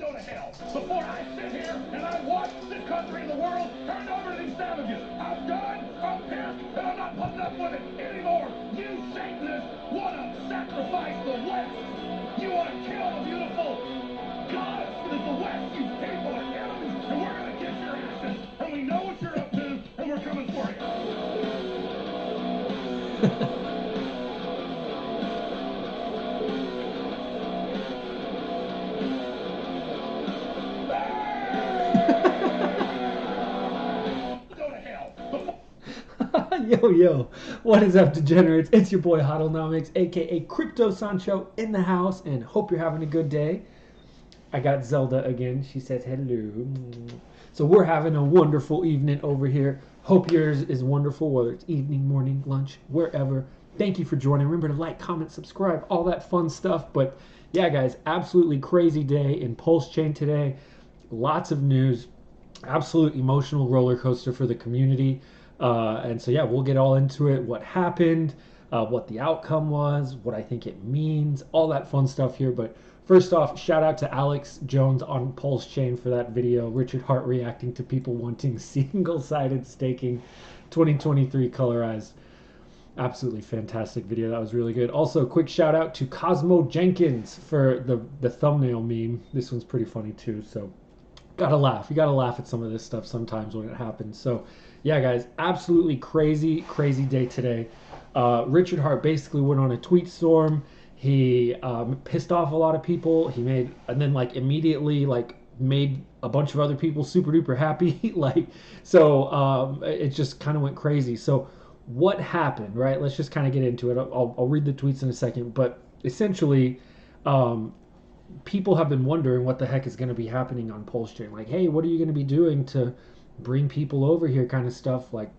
go to hell before I sit here and I watch this country and the world turn over to these savages. I'm done, I'm pissed, and I'm not putting up with it anymore. You Satanists want to sacrifice the West. You want to kill the beautiful goddess that is the West. You people are enemies, and we're going to kiss your asses, and we know what you're up to, and we're coming for you. Yo, what is up, degenerates? It's your boy Hodlnomics, aka Crypto Sancho, in the house, and hope you're having a good day. I got Zelda again. She says hello. So we're having a wonderful evening over here. Hope yours is wonderful, whether it's evening, morning, lunch, wherever. Thank you for joining. Remember to like, comment, subscribe, all that fun stuff. But yeah, guys, absolutely crazy day in Pulsechain today. Lots of news. Absolute emotional roller coaster for the community. And so, yeah, we'll get all into it, what happened, what the outcome was, what I think it means, all that fun stuff here. But first off, shout out to Alex Jones on Pulsechain for that video. Richard Hart reacting to people wanting single-sided staking 2023 colorized. Absolutely fantastic video. That was really good. Also, quick shout out to Cosmo Jenkins for the thumbnail meme. This one's pretty funny too, so gotta laugh. You gotta laugh at some of this stuff sometimes when it happens. So yeah, guys, absolutely crazy day today. Richard Hart basically went on a tweet storm. He pissed off a lot of people. He made, and then like immediately like made a bunch of other people super duper happy. Like, so it just kind of went crazy. So what happened, right? Let's just kind of get into it. I'll read the tweets in a second, but essentially, people have been wondering what the heck is going to be happening on Pulsechain. Like, hey, what are you going to be doing to bring people over here, kind of stuff. Like,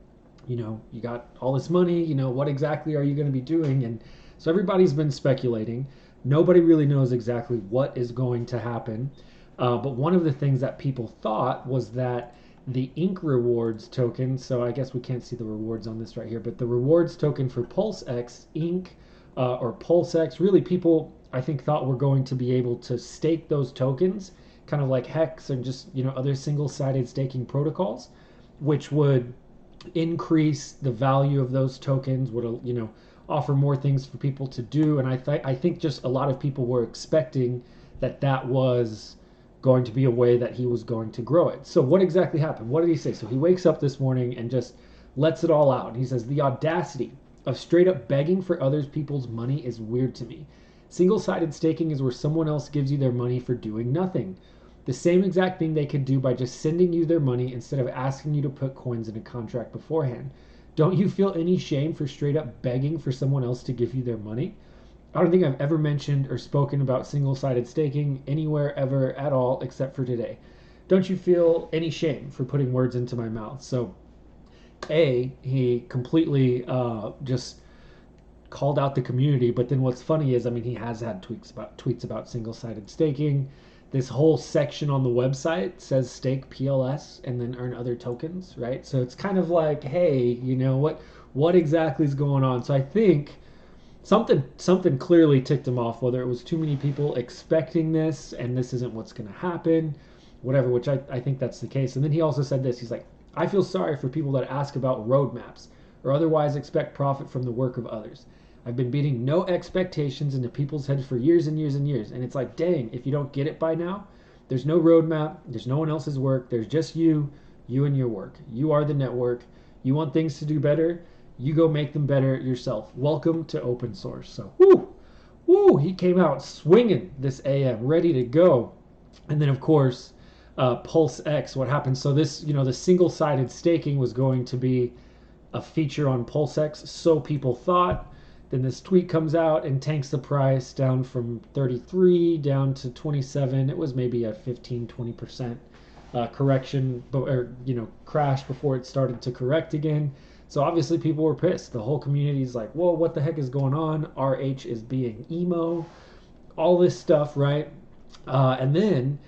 you know, you got all this money, you know, what exactly are you going to be doing? And so everybody's been speculating. Nobody really knows exactly what is going to happen. But one of the things that people thought was that the Ink rewards token, so I guess we can't see the rewards on this right here, but the rewards token for PulseX, Ink, or PulseX, really people, I think, thought were going to be able to stake those tokens, kind of like Hex and just, you know, other single-sided staking protocols, which would increase the value of those tokens, would, you know, offer more things for people to do. And I think just a lot of people were expecting that that was going to be a way that he was going to grow it. So what exactly happened? What did he say? So he wakes up this morning and just lets it all out. And he says, the audacity of straight up begging for other people's money is weird to me. Single-sided staking is where someone else gives you their money for doing nothing. The same exact thing they could do by just sending you their money instead of asking you to put coins in a contract beforehand. Don't you feel any shame for straight up begging for someone else to give you their money? I don't think I've ever mentioned or spoken about single-sided staking anywhere ever at all except for today. Don't you feel any shame for putting words into my mouth? So, he completely just called out the community, but then what's funny is, I mean, he has had tweets about single-sided staking. This whole section on the website says stake PLS and then earn other tokens, right? So it's kind of like, hey, you know, what exactly is going on? So I think something clearly ticked him off, whether it was too many people expecting this and this isn't what's going to happen, whatever, which I think that's the case. And then he also said this, he's like, I feel sorry for people that ask about roadmaps or otherwise expect profit from the work of others. I've been beating no expectations into people's heads for years and years and years. And it's like, dang, if you don't get it by now, there's no roadmap. There's no one else's work. There's just you and your work. You are the network. You want things to do better. You go make them better yourself. Welcome to open source. So, he came out swinging this AM, ready to go. And then, of course, PulseX, what happened? So this, you know, the single-sided staking was going to be a feature on PulseX. So people thought. Then this tweet comes out and tanks the price down from 33 down to 27. It was maybe a 15-20% correction, or, you know, crash before it started to correct again. So obviously people were pissed. The whole community is like, whoa, what the heck is going on? RH is being emo, all this stuff, right? And then,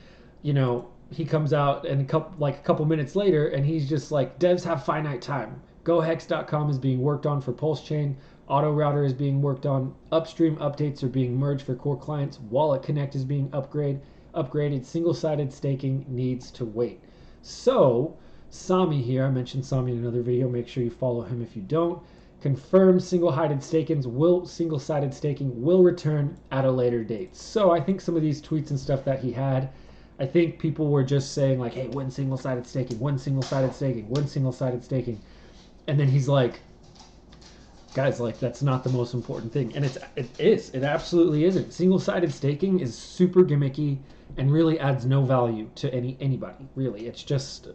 you know, he comes out and a couple minutes later and he's just like, devs have finite time. GoHex.com is being worked on for Pulsechain. Auto router is being worked on. Upstream updates are being merged for core clients. Wallet Connect is being upgraded. upgraded. Single-sided staking needs to wait. So Sami here, I mentioned Sami in another video, make sure you follow him if you don't, confirmed single-sided staking will return at a later date. So I think some of these tweets and stuff that he had, I think people were just saying like, hey, when single-sided staking, when single-sided staking, when single-sided staking. And then he's like, guys, like, that's not the most important thing. And it absolutely isn't. Single-sided staking is super gimmicky and really adds no value to anybody, really. It's just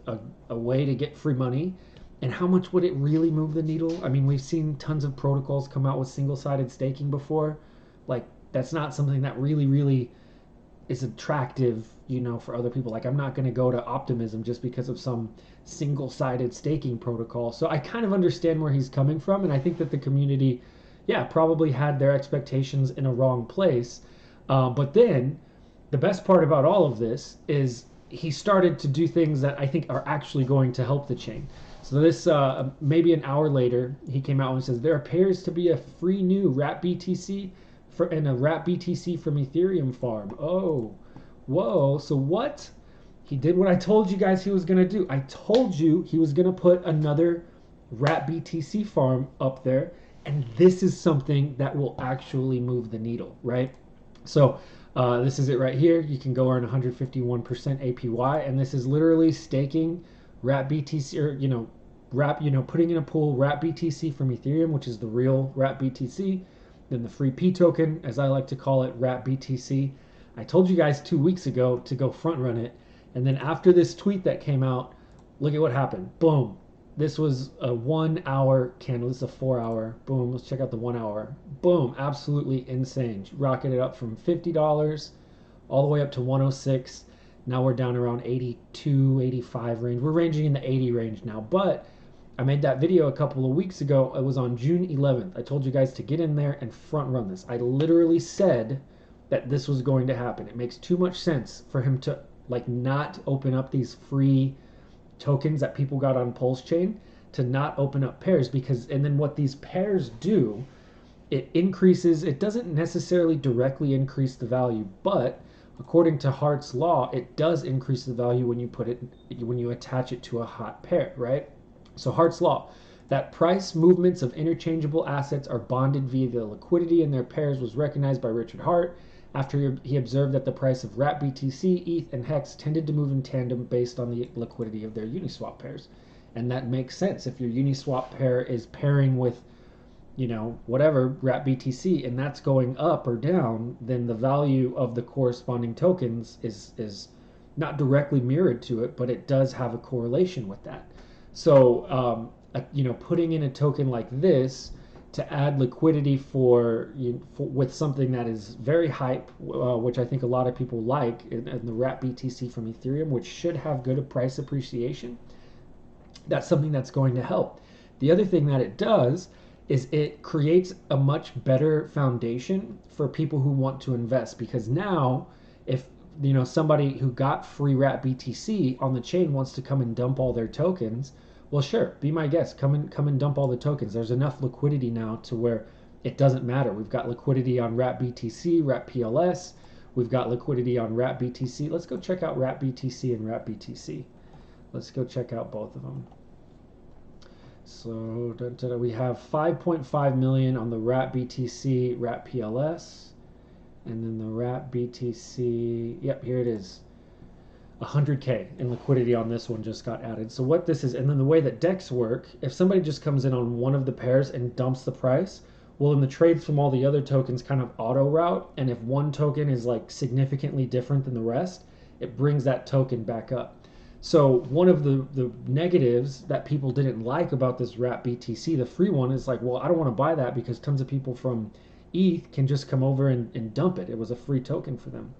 a way to get free money. And how much would it really move the needle? I mean, we've seen tons of protocols come out with single-sided staking before. Like, that's not something that really is attractive, you know, for other people. Like, I'm not going to go to Optimism just because of some single-sided staking protocol. So I kind of understand where he's coming from, and I think that the community, yeah, probably had their expectations in a wrong place. But then the best part about all of this is he started to do things that I think are actually going to help the chain. So this, maybe an hour later, he came out and says, there appears to be a free new wrap BTC and a wrap BTC from Ethereum farm. Oh, whoa. So what? He did what I told you guys he was going to do. I told you he was going to put another wrap BTC farm up there. And this is something that will actually move the needle, right? So this is it right here. You can go earn 151% APY. And this is literally staking wrap BTC, or, putting in a pool wrap BTC from Ethereum, which is the real wrap BTC. Then the free P token, as I like to call it, wrap BTC. I told you guys 2 weeks ago to go front run it. And then after this tweet that came out, look at what happened. Boom. This was a 1 hour candle. This is a 4 hour. Boom. Let's check out the 1 hour. Boom. Absolutely insane. Rocketed up from $50 all the way up to 106. Now we're down around 82, 85 range. We're ranging in the 80 range now. But I made that video a couple of weeks ago. It was on June 11th. I told you guys to get in there and front run this. I literally said that this was going to happen. It makes too much sense for him to like not open up these free tokens that people got on Pulsechain, to not open up pairs, because and then what these pairs do, it increases, it doesn't necessarily directly increase the value, but according to Hart's law, it does increase the value when you attach it to a hot pair, right? So Hart's law, that price movements of interchangeable assets are bonded via the liquidity in their pairs, was recognized by Richard Hart after he observed that the price of wrap BTC, ETH, and HEX tended to move in tandem based on the liquidity of their Uniswap pairs. And that makes sense. If your Uniswap pair is pairing with, whatever, wrap BTC, and that's going up or down, then the value of the corresponding tokens is not directly mirrored to it, but it does have a correlation with that. So, putting in a token like this to add liquidity with something that is very hype, which I think a lot of people like, in the wrap BTC from Ethereum, which should have good price appreciation, that's something that's going to help. The other thing that it does is it creates a much better foundation for people who want to invest, because now if somebody who got free wrap BTC on the chain wants to come and dump all their tokens, well, sure, be my guest. Come and dump all the tokens. There's enough liquidity now to where it doesn't matter. We've got liquidity on wrap BTC, wrap PLS. We've got liquidity on wrap BTC. Let's go check out wrap BTC and wrap BTC. Let's go check out both of them. So we have 5.5 million on the wrap BTC, wrap PLS, and then the wrap BTC. Yep, here it is. 100K in liquidity on this one just got added. So what this is, and then the way that DEX work, if somebody just comes in on one of the pairs and dumps the price, well, then the trades from all the other tokens kind of auto route, and if one token is like significantly different than the rest, it brings that token back up. So one of the negatives that people didn't like about this wrap BTC, the free one, is like, well, I don't want to buy that because tons of people from ETH can just come over and dump it. It was a free token for them.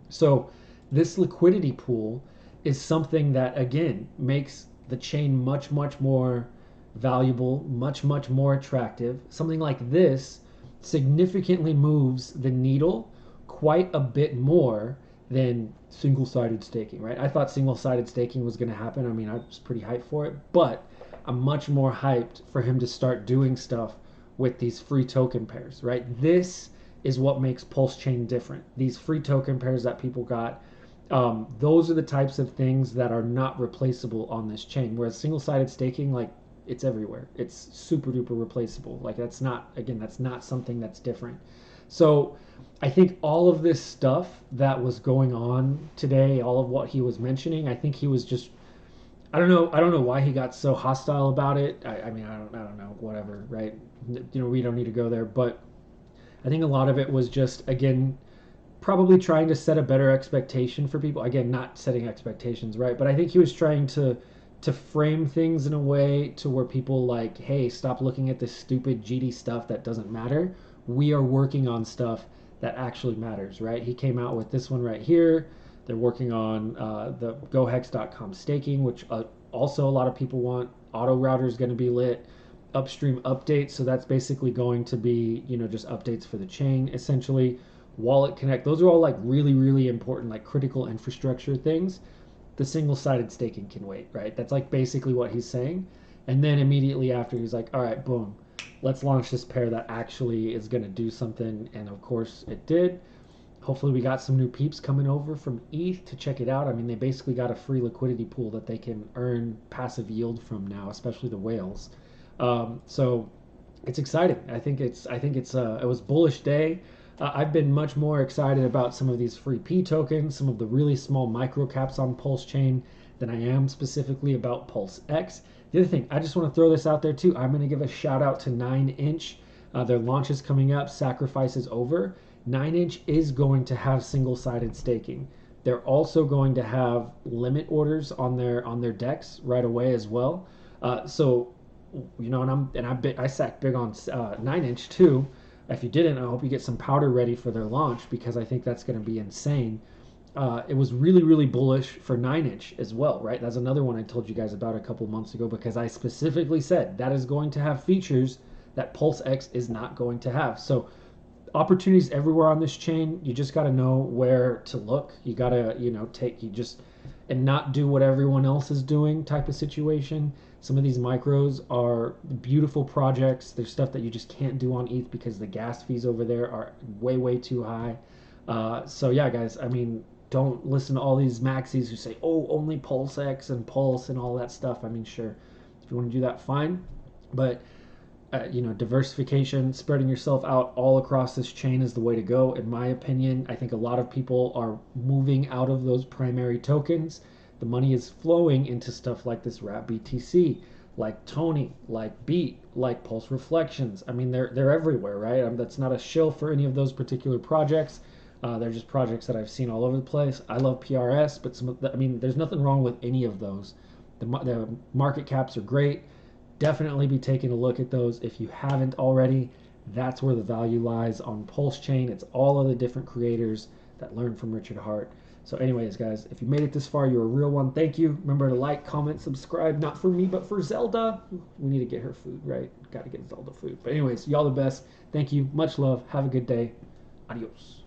So this liquidity pool is something that, again, makes the chain much more valuable, much more attractive. Something like this significantly moves the needle quite a bit more than single-sided staking, right? I thought single-sided staking was going to happen. I mean, I was pretty hyped for it, but I'm much more hyped for him to start doing stuff with these free token pairs, right? This is what makes Pulsechain different. These free token pairs that people got, Those are the types of things that are not replaceable on this chain. Whereas single-sided staking, like, it's everywhere. It's super duper replaceable. Like, that's not, again, that's not something that's different. So I think all of this stuff that was going on today, all of what he was mentioning, I think he was just, I don't know why he got so hostile about it. I mean, I don't know, whatever, right? You know, we don't need to go there, but I think a lot of it was just, again, probably trying to set a better expectation for people. Again, not setting expectations, right? But I think he was trying to frame things in a way to where people like, hey, stop looking at this stupid GD stuff that doesn't matter. We are working on stuff that actually matters, right? He came out with this one right here. They're working on the GoHex.com staking, which also a lot of people want. Auto router is going to be lit. Upstream updates, so that's basically going to be, you know, just updates for the chain essentially. Wallet Connect, those are all like really, really important, like critical infrastructure things. The single-sided staking can wait, right? That's like basically what he's saying. And then immediately after, he's like, all right, boom, let's launch this pair that actually is going to do something. And of course it did. Hopefully we got some new peeps coming over from ETH to check it out. I mean, they basically got a free liquidity pool that they can earn passive yield from now, especially the whales. So it's exciting. It was bullish day. I've been much more excited about some of these free P tokens, some of the really small micro caps on Pulsechain than I am specifically about PulseX. The other thing, I just want to throw this out there too. I'm going to give a shout out to 9inch. Their launch is coming up. Sacrifice is over. 9inch is going to have single-sided staking. They're also going to have limit orders on their decks right away as well. So, you know, I sacked big on 9inch too. If you didn't, I hope you get some powder ready for their launch because I think that's going to be insane. It was really, really bullish for 9inch as well, right? That's another one I told you guys about a couple months ago because I specifically said that is going to have features that PulseX is not going to have. So opportunities everywhere on this chain. You just got to know where to look. You got to, you know, and not do what everyone else is doing type of situation. Some of these micros are beautiful projects. There's stuff that you just can't do on ETH because the gas fees over there are way, way too high. So yeah, guys, I mean, don't listen to all these maxis who say, oh, only PulseX and Pulse and all that stuff. I mean, sure, if you want to do that, fine. But you know, diversification, spreading yourself out all across this chain is the way to go, in my opinion. I think a lot of people are moving out of those primary tokens. The money is flowing into stuff like this Wrap BTC, like Tony, like Beat, like Pulse Reflections. I mean, they're everywhere, right? That's not a shill for any of those particular projects. They're just projects that I've seen all over the place. I love PRS, but I mean, there's nothing wrong with any of those. The market caps are great. Definitely be taking a look at those if you haven't already. That's where the value lies on Pulsechain. It's all of the different creators that learn from Richard Hart. So anyways, guys, if you made it this far, you're a real one. Thank you. Remember to like, comment, subscribe. Not for me, but for Zelda. We need to get her food, right? Got to get Zelda food. But anyways, y'all the best. Thank you. Much love. Have a good day. Adios.